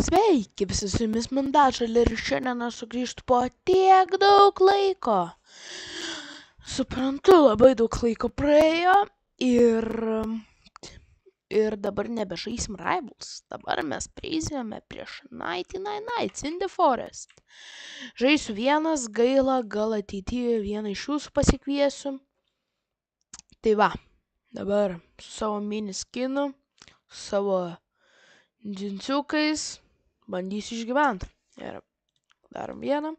Sveiki, visi su jumis Mandažalė ir šiandien aš sugrįžtu po tiek daug laiko. Suprantu, labai daug laiko praėjo ir dabar nebežaisim Rivals. Dabar mes prieisime prieš 99 Nights in the Forest. Žaisiu vienas, gaila, gal ateityje vieną iš jūsų pasikviesiu. Tai va, dabar su savo miniskinu, su savo džinsiukais bandysiu išgyventi. Ir darom vieną.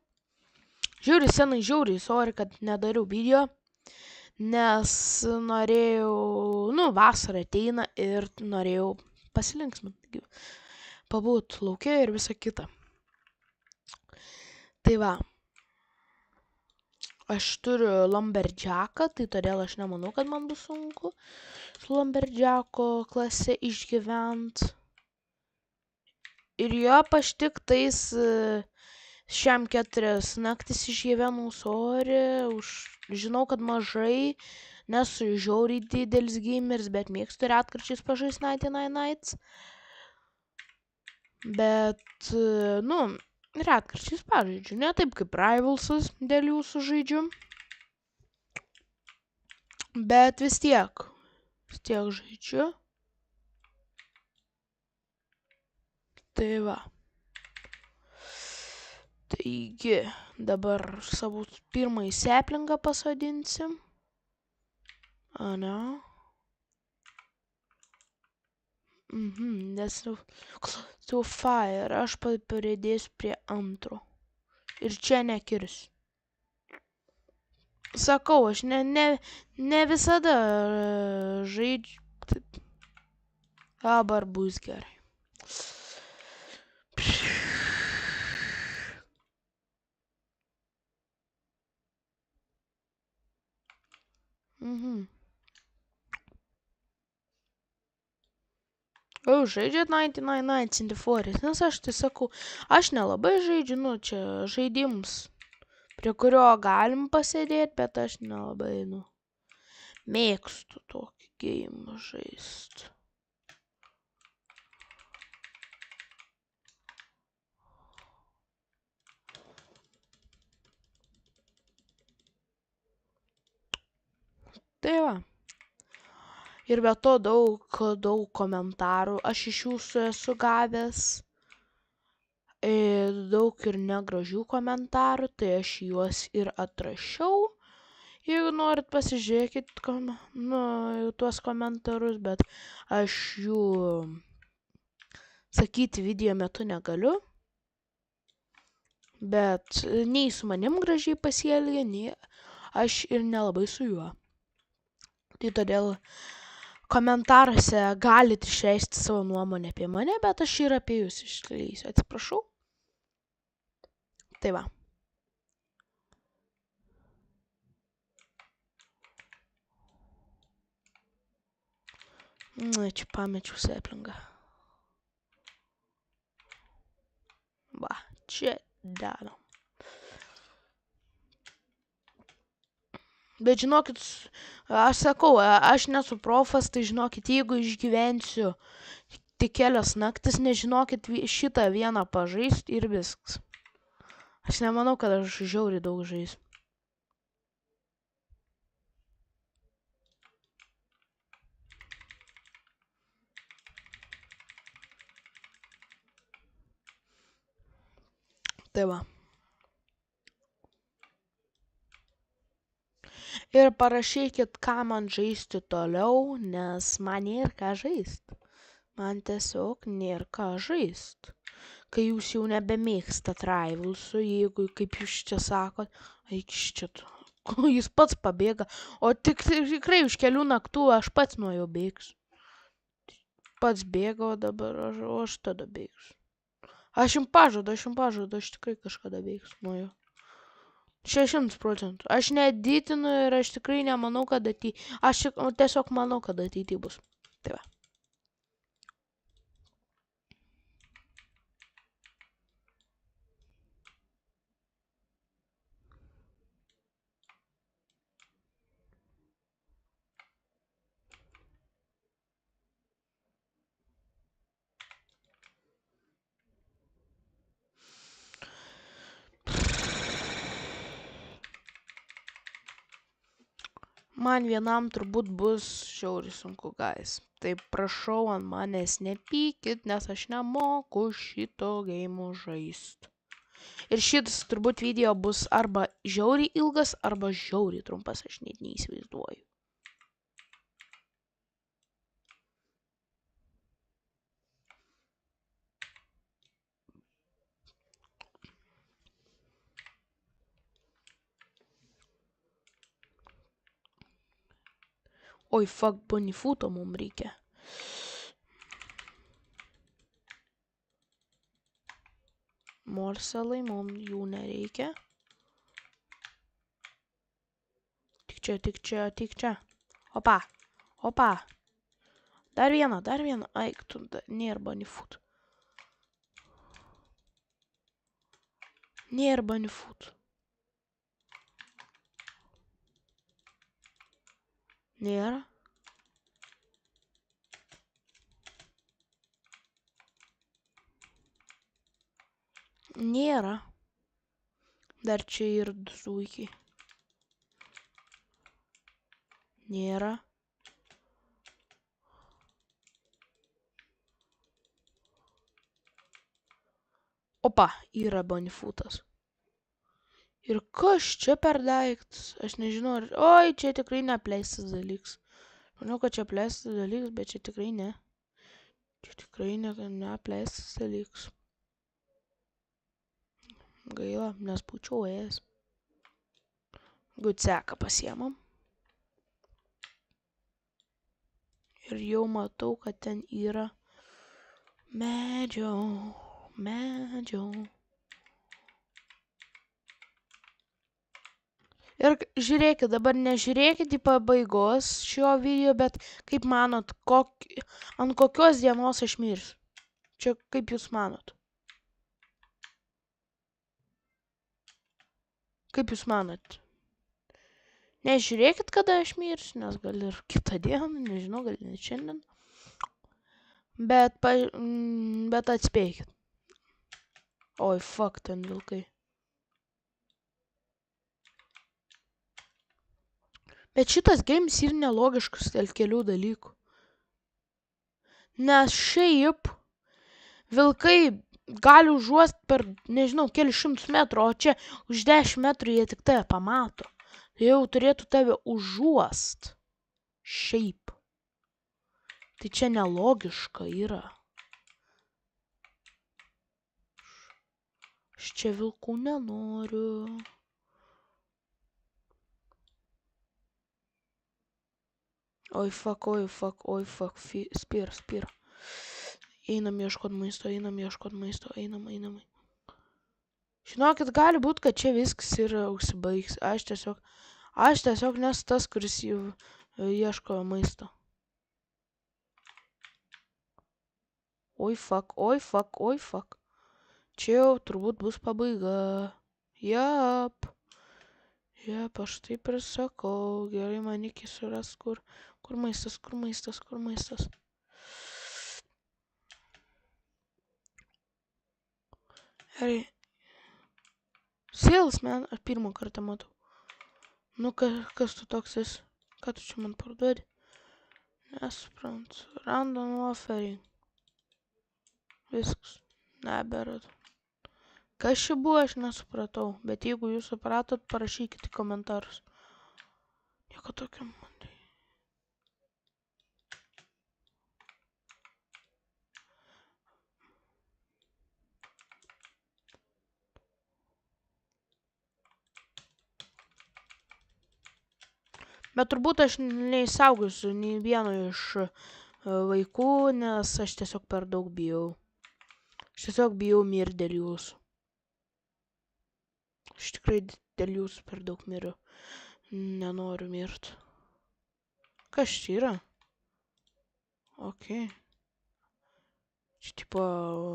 Žiauriai, sorry, kad nedariau video, nes norėjau, vasara ateina ir norėjau pasilinksminti, pabūt lauke ir visa kita. Tai va, aš turiu Lumberjacką, tai todėl aš nemanau, kad man bus sunku su Lumberjacko klase išgyventi. Ir jo aš tik tais šiam 4 naktis išgyvenau, sorry, žinau, kad mažai, nesu žiauriai didelis gameris, bet mėgstu retkarčiais pažaisti 99 Nights. Bet, retkarčiais pažaidžiu, ne taip kaip Rivalsas dėl jūsų žaidžiu. Bet vis tiek žaidžiu. Tai va. Taigi, dabar savo pirmąjį seplingą pasodinsim. Ne? Nes to fire aš pridėsiu prie antro. Ir čia nekirsiu. Sakau, aš ne visada žaidžiu. Dabar bus gerai. Žaidžiat 99 Nights in the Forest, nes aš tai sakau, aš nelabai žaidžiu, čia žaidimus, prie kurio galim pasėdėti, bet aš nelabai, mėgstu tokį game žaisti. Tai va. Ir be to daug komentarų aš iš jūsų esu gavęs. Daug ir negražių komentarų, tai aš juos ir atrašiau. Jeigu norit pasižiūrėkit tuos komentarus, bet aš jų sakyti video metu negaliu. Bet nei su manim gražiai pasielgė, nei aš ir nelabai su juo. Tai todėl komentaruose galite išreikšti savo nuomonę apie mane, bet aš ir apie jūs išleisiu. Atsiprašau. Tai va. Čia pamečiau seplingą. Va, čia dedam. Bet žinokit, aš sakau, aš nesu profas, tai žinokit, jeigu išgyvensiu tik kelias naktis, nežinokit šitą vieną pažaisti ir viskas. Aš nemanau, kad aš žiauriai daug žaisiu. Tai va. Ir parašykit, ką man žaisti toliau, nes man nėra ką žaisti. Man tiesiog nėra ką žaisti. Kai jūs jau nebemėgstat Rivalsų, jeigu, kaip jūs čia sakot, eik iš čia, jis pats pabėga, o tikrai už kelių naktų aš pats nuo jo bėgsiu. Pats bėga, o dabar aš tada bėgsiu. Aš jums pažadu, aš tikrai kažkada bėgsiu nuo jo. 600%. Aš neditinu ir aš tikrai nemanau, kad aš tiesiog manau, kad ateityje bus. Tai va. Man vienam turbūt bus žiauriai sunku, guys. Tai prašau, ant manęs nepykit, nes aš nemoku šito geimo žaist. Ir šitas turbūt video bus arba žiauriai ilgas, arba žiauriai trumpas, aš net neįsivaizduoju. Oi, fuck, bonifuto mums reikia. Morselai, mums jų nereikia. Tik čia. Opa. Dar vieną. Aik, tu nėra bonifut. Nėra. Nėra. Dar čia ir du zuikiai. Nėra. Opa, yra bonifutas. Ir kas čia per daiktas? Aš nežinau, ar... Oi, čia tikrai neapleistas dalykas. Manau, kad čia apleistas dalykas, bet čia tikrai ne. Čia tikrai neapleistas dalykas. Gaila, nes būčiau ėjęs. Guceką pasiemam. Ir jau matau, kad ten yra medžio. Ir žiūrėkit, dabar nežiūrėkit į pabaigos šio video, bet kaip manot, ant kokios dienos aš mirsiu? Čia kaip jūs manot? Kaip jūs manot? Nežiūrėkit, kada aš mirsiu, nes gal ir kitą dieną, nežinau, gal ne šiandien. Bet atspėkit. Oi, fuck, ten vilkai. Bet šitas games ir nelogiškas dėl kelių dalykų. Nes šiaip vilkai gali užuost per, nežinau, kelius šimtus metrų, o čia už 10 metrų jie tik tave pamato. Tai jau turėtų tave užuost. Šiaip. Tai čia nelogiška yra. Aš čia vilkų nenoriu. Oi, fuck. Spir. Einam ieškot maisto. Einam. Žinokit, gali būt, kad čia viskas yra užsibaigs. Aš tiesiog nesu tas, kuris jau ieško maisto. Oi, fuck. Čia jau turbūt bus pabaiga. Jap, aš taip ir sakau. Gerai, man iki suras, kur maistas. Gerai. Salesman, aš pirmą kartą matau. Nu, kas tu toks esi? Ką tu čia man parduodi? Nesuprantu. Random offering. Viskas. Neberadu. Kas čia buvo, aš nesupratau. Bet jeigu jūs supratot, parašykite į komentarus. Nieko tokio man. Bet turbūt aš neįsaugosiu nei vieno iš vaikų, nes aš tiesiog per daug bijau. Aš tiesiog bijau mirti dėl jūsų. Aš tikrai dėl jūsų per daug miriu. Nenoriu mirti. Kas čia yra? Ok. Čia tipo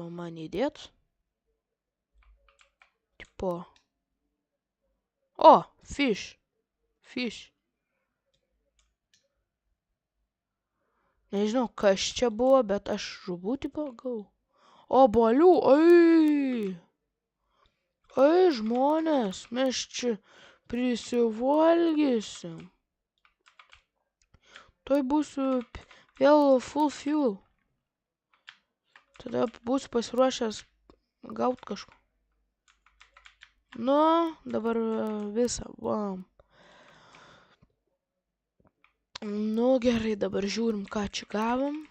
man įdėt? Tipo. O, fish. Nežinau, kas čia buvo, bet aš žuvų tipo gau. Obuolių, ai, žmonės, mes čia prisivalgysim. Tuoj būsiu vėl full fuel. Tada būsiu pasiruošęs gauti kažko. Nu, dabar visą. Bam. Nu, gerai, dabar žiūrim, ką čia gavom.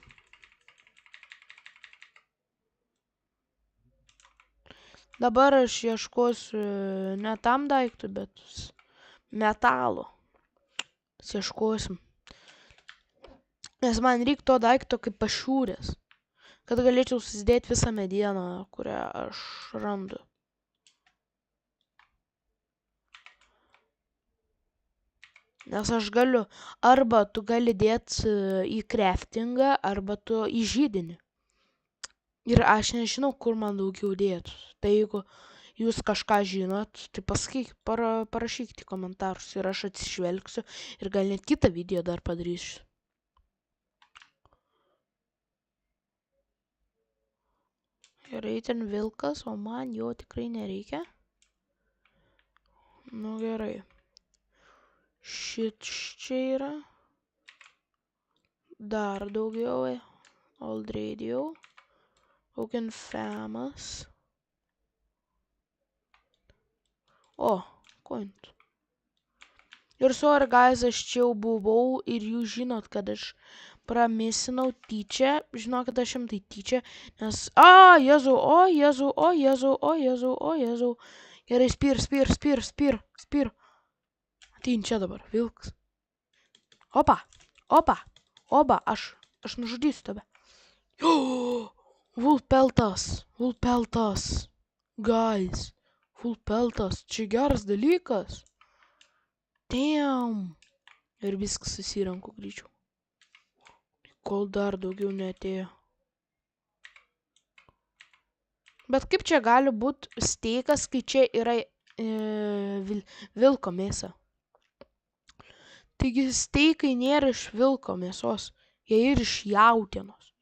Dabar aš ieškosiu ne tam daiktui, bet metalo. Ieškosim. Nes man reikia to daikto kaip pašiūrės, kad galėčiau susidėti visą medieną, kurią aš randu. Nes aš galiu, arba tu gali dėti į craftingą, arba tu į židinį. Ir aš nežinau, kur man daugiau dėti. Tai jeigu jūs kažką žinot, tai parašykite komentarus ir aš atsižvelgsiu ir gal net kitą video dar padarysiu. Gerai, ten vilkas, o man jo tikrai nereikia. Nu gerai. Šit čia yra. Dar daugiau. Old radio. Open famous. O, coint. Ir sorry guys, aš čia jau buvau ir jūs žinot, kad aš pramisinau tyčia. Žinokit, aš jam tai tyčia, nes... Jėzau, o Jėzau, o Jėzau, o Jėzau, o Jėzau. Gerai, spyr. Atein čia dabar, vilks. Opa, aš nužudysiu tave. Vulpeltas. Guys, vulpeltas, čia geras dalykas. Damn. Ir viskas susirenku greičiau. Kol dar daugiau neatėjo. Bet kaip čia gali būti steikas, kai čia yra vilko mėsa? Taigi steikai nėra iš vilko mėsos, jie ir iš jautienos.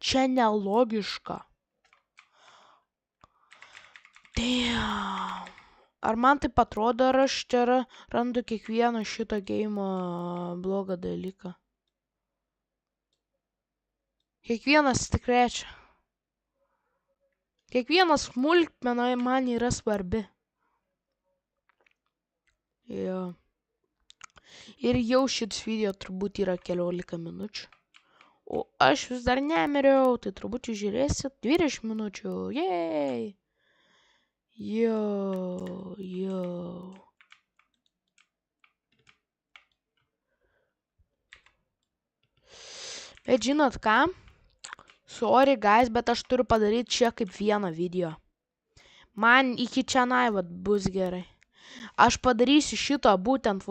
Čia nelogiška. Damn. Ar man taip atrodo, ar aš čia randu kiekvieną šito geimo blogą dalyką? Kiekvienas tikrečia. Kiekvienas smulkmena man yra svarbi. Jo. Ir jau šis video turbūt yra 14 minučių. O aš vis dar nemiriau, tai turbūt žiūrėsit 20 minučių. Jej! Jo. Bet žinot ką? Sorry guys, bet aš turiu padaryti čia kaip vieną video. Man iki čianai bus gerai. Aš padarysiu šito būtent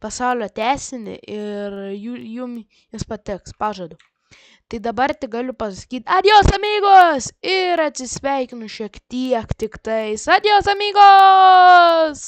pasaulio tęsinį ir jums patiks, pažadu. Tai dabar tik galiu pasakyti adios amigos ir atsisveikinu šiek tiek tik tais. Adios amigos!